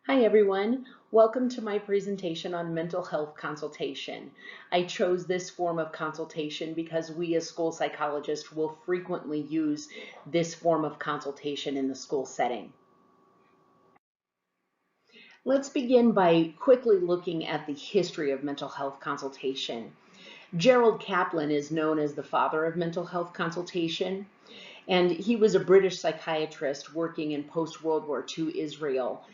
Hi everyone, welcome to my presentation on mental health consultation. I chose this form of consultation because we as school psychologists will frequently use this form of consultation in the school setting. Let's begin by quickly looking at the history of mental health consultation. Gerald Kaplan is known as the father of mental health consultation, and he was a British psychiatrist working in post-World War II Israel.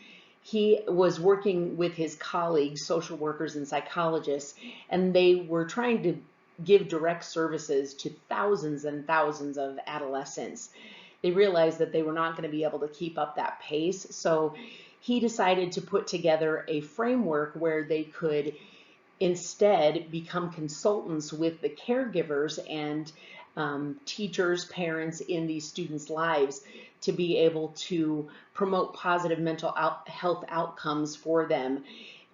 He was working with his colleagues, social workers and psychologists, and they were trying to give direct services to thousands and thousands of adolescents. They realized that they were not going to be able to keep up that pace, so he decided to put together a framework where they could instead become consultants with the caregivers and teachers, parents in these students' lives to be able to promote positive mental health outcomes for them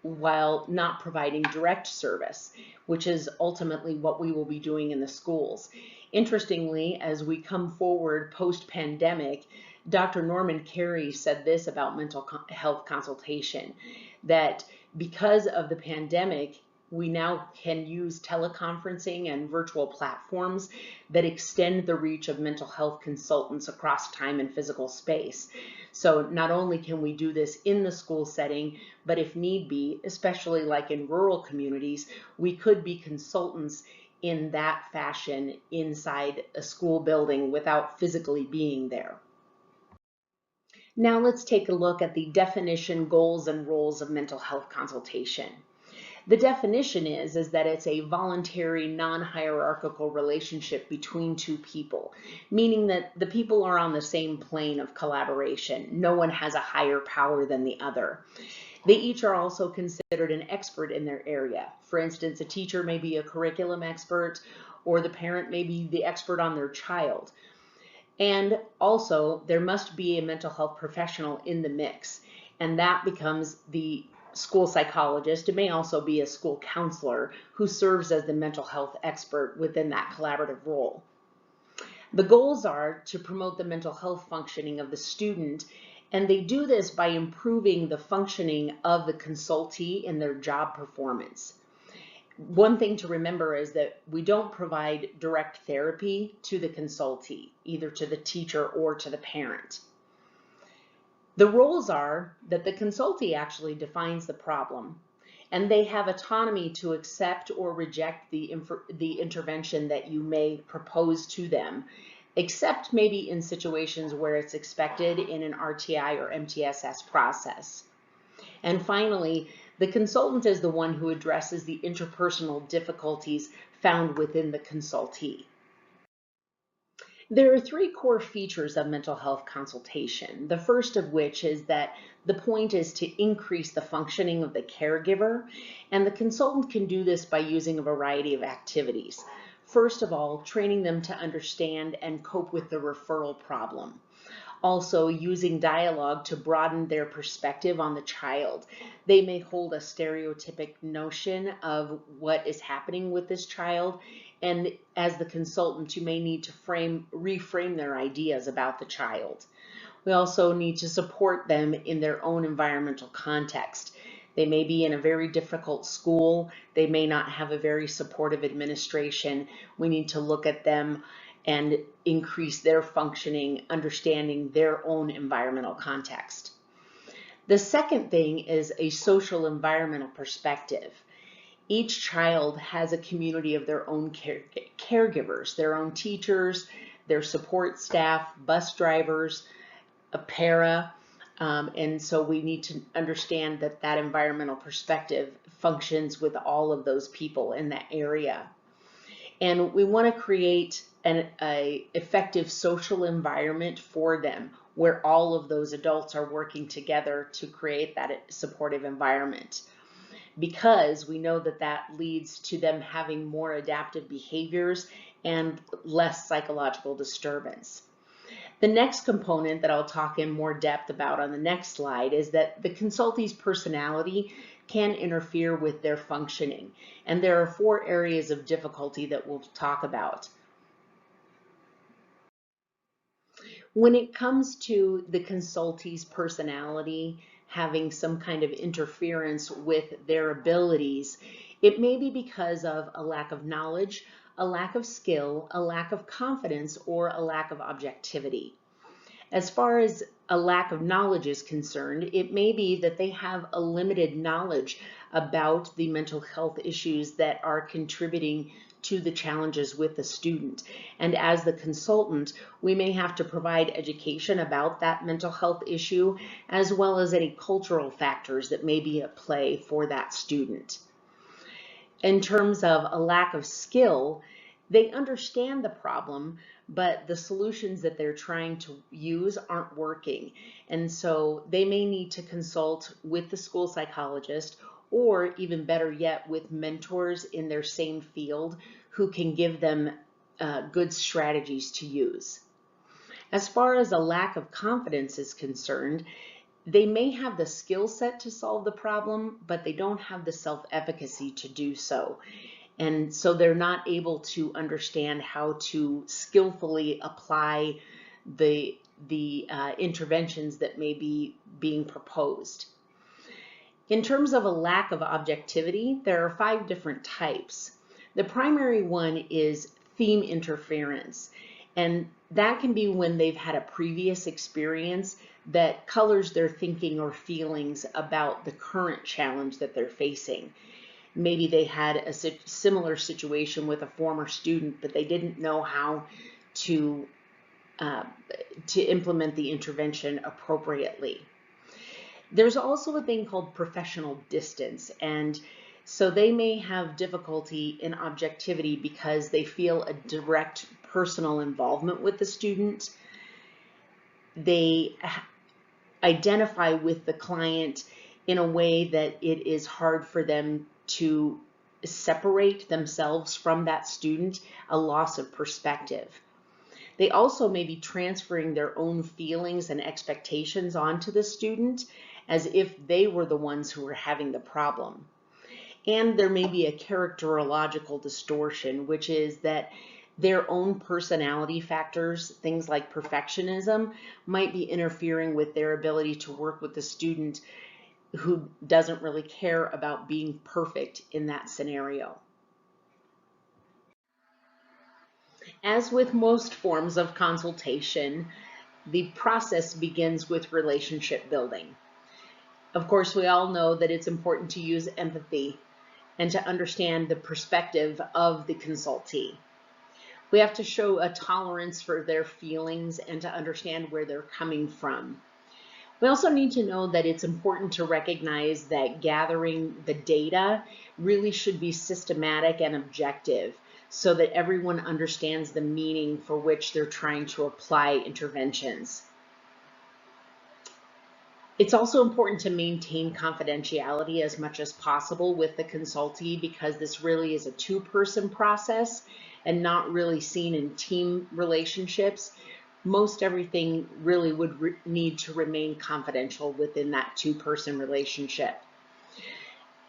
while not providing direct service, which is ultimately what we will be doing in the schools. Interestingly, as we come forward post-pandemic, Dr. Norman Carey said this about mental health consultation, that because of the pandemic, we now can use teleconferencing and virtual platforms that extend the reach of mental health consultants across time and physical space. So not only can we do this in the school setting, but if need be, especially like in rural communities, we could be consultants in that fashion inside a school building without physically being there. Now let's take a look at the definition, goals, and roles of mental health consultation. The definition is that it's a voluntary, non-hierarchical relationship between two people, meaning that the people are on the same plane of collaboration. No one has a higher power than the other. They each are also considered an expert in their area. For instance, a teacher may be a curriculum expert, or the parent may be the expert on their child. And also, there must be a mental health professional in the mix, and that becomes the school psychologist. It may also be a school counselor who serves as the mental health expert within that collaborative role. The goals are to promote the mental health functioning of the student, and they do this by improving the functioning of the consultee in their job performance. One thing to remember is that we don't provide direct therapy to the consultee, either to the teacher or to the parent. The roles are that the consultee actually defines the problem, and they have autonomy to accept or reject the intervention that you may propose to them, except maybe in situations where it's expected in an RTI or MTSS process. And finally, the consultant is the one who addresses the interpersonal difficulties found within the consultee. There are three core features of mental health consultation. The first of which is that the point is to increase the functioning of the caregiver, and the consultant can do this by using a variety of activities. First of all, training them to understand and cope with the referral problem. Also, using dialogue to broaden their perspective on the child. They may hold a stereotypic notion of what is happening with this child, and as the consultant, you may need to reframe their ideas about the child. We also need to support them in their own environmental context. They may be in a very difficult school. They may not have a very supportive administration. We need to look at them and increase their functioning, understanding their own environmental context. The second thing is a social environmental perspective. Each child has a community of their own caregivers, their own teachers, their support staff, bus drivers, a para, and so we need to understand that that environmental perspective functions with all of those people in that area. And we want to create an effective social environment for them where all of those adults are working together to create that supportive environment, because we know that that leads to them having more adaptive behaviors and less psychological disturbance. The next component that I'll talk in more depth about on the next slide is that the consultee's personality can interfere with their functioning. And there are 4 areas of difficulty that we'll talk about. When it comes to the consultee's personality having some kind of interference with their abilities, it may be because of a lack of knowledge, a lack of skill, a lack of confidence, or a lack of objectivity. As far as a lack of knowledge is concerned, it may be that they have a limited knowledge about the mental health issues that are contributing to the challenges with the student. And as the consultant, we may have to provide education about that mental health issue, as well as any cultural factors that may be at play for that student. In terms of a lack of skill, they understand the problem, but the solutions that they're trying to use aren't working. And so they may need to consult with the school psychologist, or even better yet, with mentors in their same field who can give them good strategies to use. As far as a lack of confidence is concerned, they may have the skill set to solve the problem, but they don't have the self-efficacy to do so. And so they're not able to understand how to skillfully apply the interventions that may be being proposed. In terms of a lack of objectivity, there are 5 different types. The primary one is theme interference, and that can be when they've had a previous experience that colors their thinking or feelings about the current challenge that they're facing. Maybe they had a similar situation with a former student, but they didn't know how to implement the intervention appropriately. There's also a thing called professional distance, and so they may have difficulty in objectivity because they feel a direct personal involvement with the student. They identify with the client in a way that it is hard for them to separate themselves from that student, a loss of perspective. They also may be transferring their own feelings and expectations onto the student as if they were the ones who were having the problem. And there may be a characterological distortion, which is that their own personality factors, things like perfectionism, might be interfering with their ability to work with the student who doesn't really care about being perfect in that scenario. As with most forms of consultation, the process begins with relationship building. Of course, we all know that it's important to use empathy and to understand the perspective of the consultee. We have to show a tolerance for their feelings and to understand where they're coming from. We also need to know that it's important to recognize that gathering the data really should be systematic and objective so that everyone understands the meaning for which they're trying to apply interventions. It's also important to maintain confidentiality as much as possible with the consultee because this really is a 2-person process and not really seen in team relationships. Most everything really would need to remain confidential within that 2-person relationship.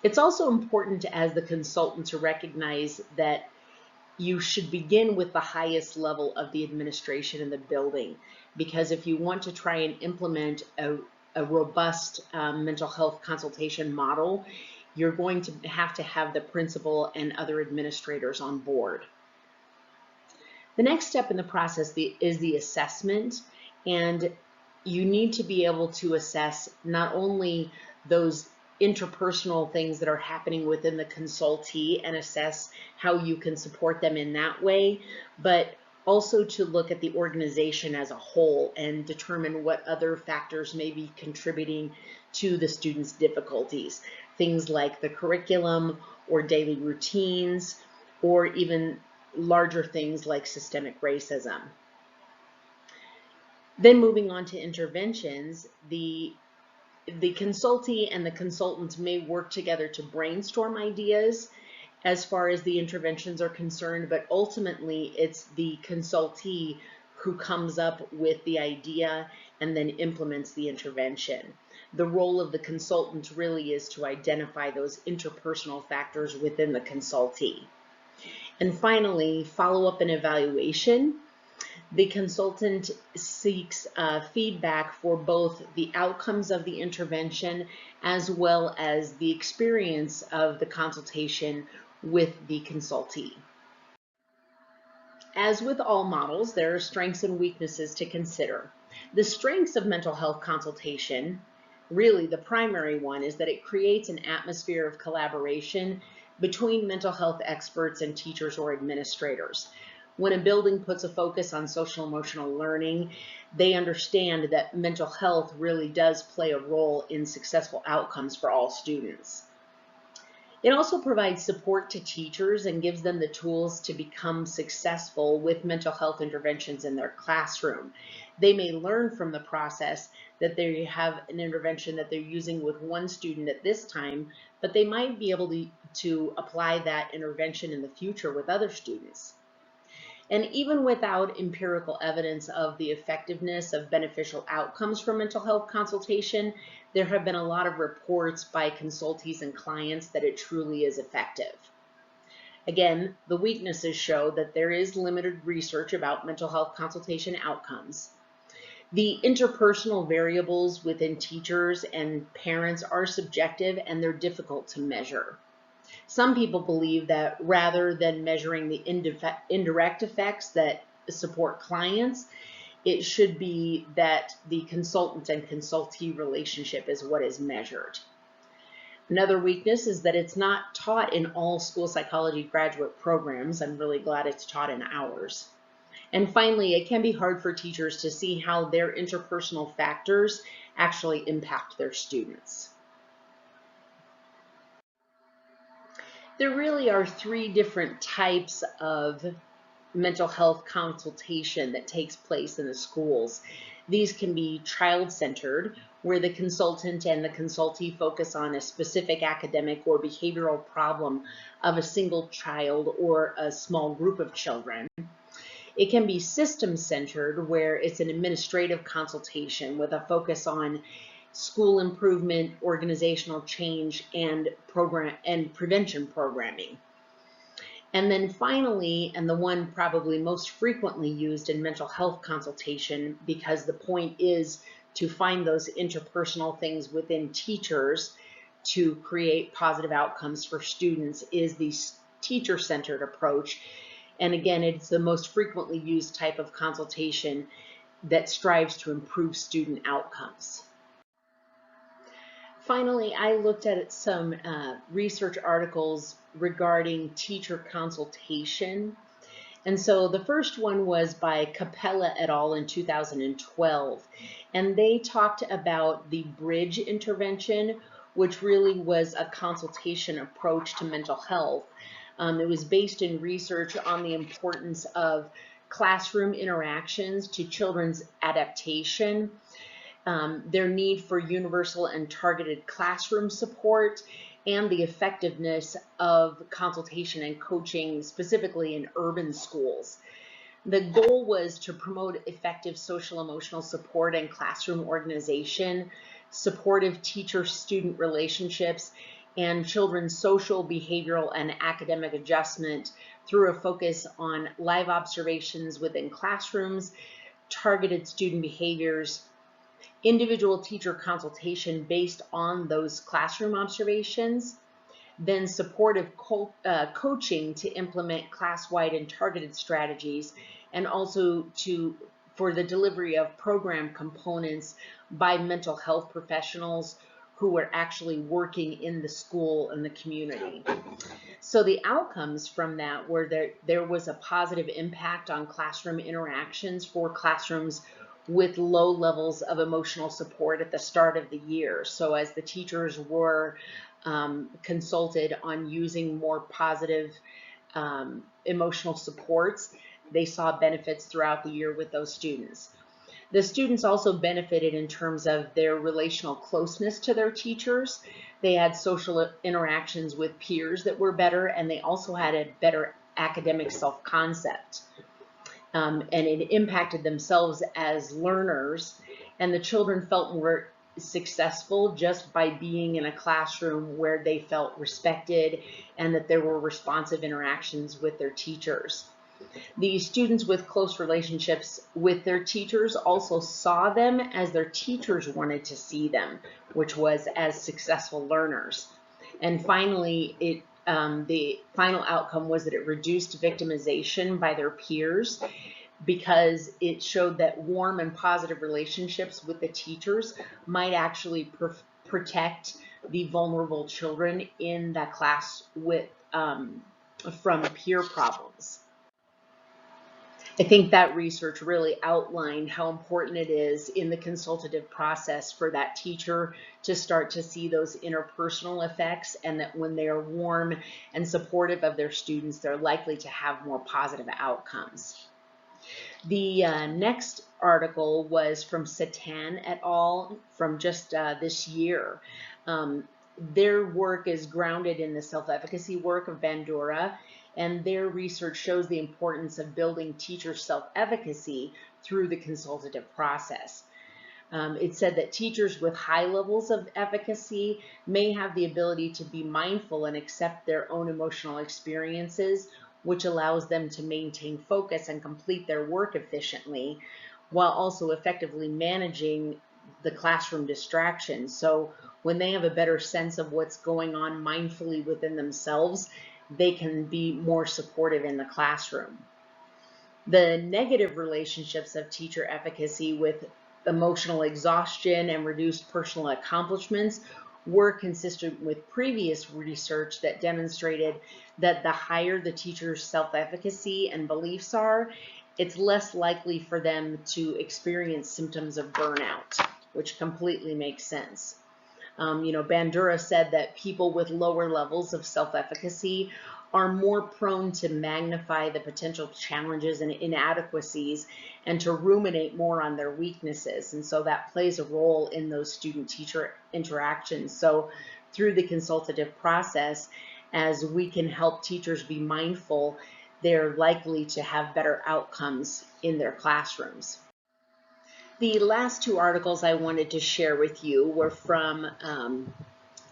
It's also important as the consultant to recognize that you should begin with the highest level of the administration in the building, because if you want to try and implement a robust mental health consultation model, you're going to have the principal and other administrators on board. The next step in the process is the assessment, and you need to be able to assess not only those interpersonal things that are happening within the consultee and assess how you can support them in that way, but also to look at the organization as a whole and determine what other factors may be contributing to the students' difficulties. Things like the curriculum or daily routines, or even larger things like systemic racism. Then moving on to interventions, the consultee and the consultant may work together to brainstorm ideas as far as the interventions are concerned, but ultimately it's the consultee who comes up with the idea and then implements the intervention. The role of the consultant really is to identify those interpersonal factors within the consultee. And finally, follow-up and evaluation. The consultant seeks feedback for both the outcomes of the intervention as well as the experience of the consultation with the consultee. As with all models, there are strengths and weaknesses to consider. The strengths of mental health consultation, really the primary one, is that it creates an atmosphere of collaboration between mental health experts and teachers or administrators. When a building puts a focus on social emotional learning, they understand that mental health really does play a role in successful outcomes for all students. It also provides support to teachers and gives them the tools to become successful with mental health interventions in their classroom. They may learn from the process that they have an intervention that they're using with one student at this time, but they might be able to apply that intervention in the future with other students. And even without empirical evidence of the effectiveness of beneficial outcomes from mental health consultation, there have been a lot of reports by consultees and clients that it truly is effective. Again, the weaknesses show that there is limited research about mental health consultation outcomes. The interpersonal variables within teachers and parents are subjective and they're difficult to measure. Some people believe that rather than measuring the indirect effects that support clients, it should be that the consultant and consultee relationship is what is measured. Another weakness is that it's not taught in all school psychology graduate programs. I'm really glad it's taught in ours. And finally, it can be hard for teachers to see how their interpersonal factors actually impact their students. There really are three different types of mental health consultation that takes place in the schools. These can be child-centered, where the consultant and the consultee focus on a specific academic or behavioral problem of a single child or a small group of children. It can be system-centered, where it's an administrative consultation with a focus on school improvement, organizational change, and prevention programming. And then finally, and the one probably most frequently used in mental health consultation, because the point is to find those interpersonal things within teachers to create positive outcomes for students, is the teacher-centered approach. And again, it's the most frequently used type of consultation that strives to improve student outcomes. Finally, I looked at some research articles regarding teacher consultation. And so the first one was by Capella et al. In 2012. And they talked about the bridge intervention, which really was a consultation approach to mental health. It was based in research on the importance of classroom interactions to children's adaptation, their need for universal and targeted classroom support, and the effectiveness of consultation and coaching, specifically in urban schools. The goal was to promote effective social emotional support and classroom organization, supportive teacher-student relationships, and children's social, behavioral, and academic adjustment through a focus on live observations within classrooms, targeted student behaviors, individual teacher consultation based on those classroom observations, then supportive coaching to implement class-wide and targeted strategies, and also for the delivery of program components by mental health professionals who are actually working in the school and the community. So the outcomes from that were that there was a positive impact on classroom interactions for classrooms with low levels of emotional support at the start of the year. So as the teachers were consulted on using more positive emotional supports, they saw benefits throughout the year with those students. The students also benefited in terms of their relational closeness to their teachers. They had social interactions with peers that were better, and they also had a better academic self-concept. And it impacted themselves as learners, and the children felt more successful just by being in a classroom where they felt respected and that there were responsive interactions with their teachers. The students with close relationships with their teachers also saw them as their teachers wanted to see them, which was as successful learners. And finally, the final outcome was that it reduced victimization by their peers because it showed that warm and positive relationships with the teachers might actually protect the vulnerable children in that class from peer problems. I think that research really outlined how important it is in the consultative process for that teacher to start to see those interpersonal effects, and that when they are warm and supportive of their students, they're likely to have more positive outcomes. The next article was from Satan et al. From just this year. Their work is grounded in the self-efficacy work of Bandura, and their research shows the importance of building teacher self-efficacy through the consultative process. It said that teachers with high levels of efficacy may have the ability to be mindful and accept their own emotional experiences, which allows them to maintain focus and complete their work efficiently, while also effectively managing the classroom distractions. So when they have a better sense of what's going on mindfully within themselves, they can be more supportive in the classroom. The negative relationships of teacher efficacy with emotional exhaustion and reduced personal accomplishments were consistent with previous research that demonstrated that the higher the teacher's self-efficacy and beliefs are, it's less likely for them to experience symptoms of burnout, which completely makes sense. Bandura said that people with lower levels of self-efficacy are more prone to magnify the potential challenges and inadequacies and to ruminate more on their weaknesses. And so that plays a role in those student-teacher interactions. So through the consultative process, as we can help teachers be mindful, they're likely to have better outcomes in their classrooms. The last two articles I wanted to share with you were from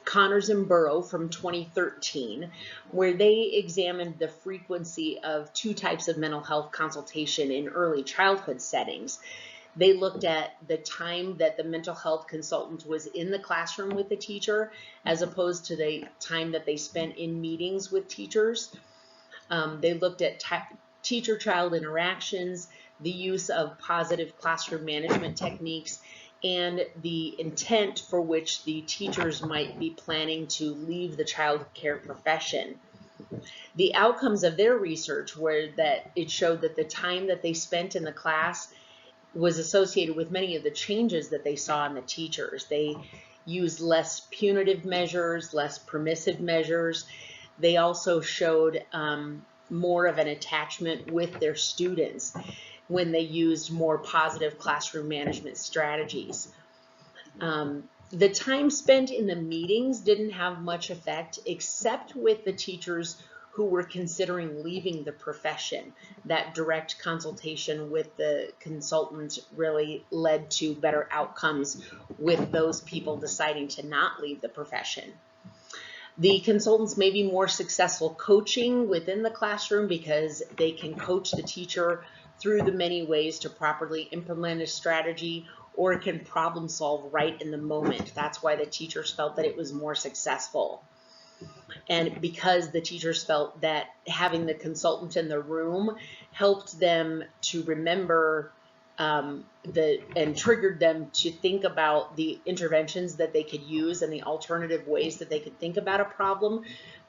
Connors and Burrow from 2013, where they examined the frequency of two types of mental health consultation in early childhood settings. They looked at the time that the mental health consultant was in the classroom with the teacher, as opposed to the time that they spent in meetings with teachers. They looked at teacher-child interactions, the use of positive classroom management techniques, and the intent for which the teachers might be planning to leave the child care profession. The outcomes of their research were that it showed that the time that they spent in the class was associated with many of the changes that they saw in the teachers. They used less punitive measures, less permissive measures. They also showed more of an attachment with their students when they used more positive classroom management strategies. The time spent in the meetings didn't have much effect, except with the teachers who were considering leaving the profession. That direct consultation with the consultant really led to better outcomes with those people deciding to not leave the profession. The consultants may be more successful coaching within the classroom because they can coach the teacher through the many ways to properly implement a strategy, or it can problem solve right in the moment. That's why the teachers felt that it was more successful. And because the teachers felt that having the consultant in the room helped them to remember and triggered them to think about the interventions that they could use and the alternative ways that they could think about a problem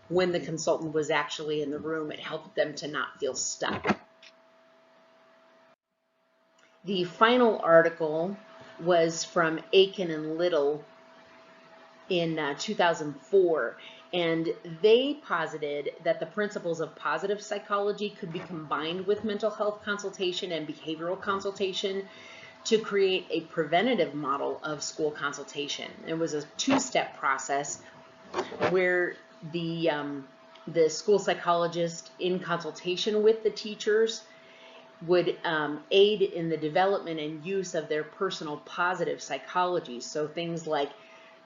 when the consultant was actually in the room, it helped them to not feel stuck. The final article was from Aiken and Little in 2004, and they posited that the principles of positive psychology could be combined with mental health consultation and behavioral consultation to create a preventative model of school consultation. It was a two-step process where the school psychologist, in consultation with the teachers, would aid in the development and use of their personal positive psychology. So things like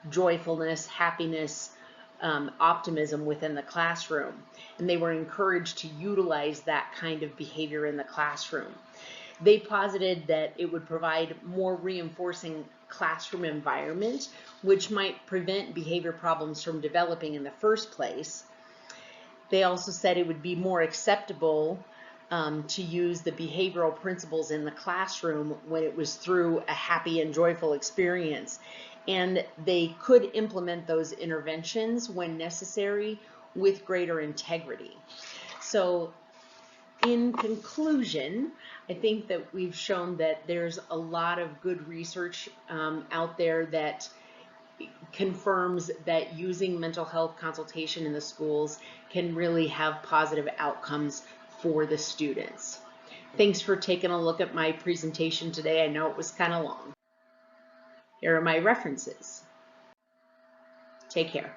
joyfulness, happiness, optimism within the classroom, and they were encouraged to utilize that kind of behavior in the classroom. They posited that it would provide more reinforcing classroom environment, which might prevent behavior problems from developing in the first place. They also said it would be more acceptable to use the behavioral principles in the classroom when it was through a happy and joyful experience. And they could implement those interventions when necessary with greater integrity. So in conclusion, I think that we've shown that there's a lot of good research out there that confirms that using mental health consultation in the schools can really have positive outcomes for the students. Thanks for taking a look at my presentation today. I know it was kind of long. Here are my references. Take care.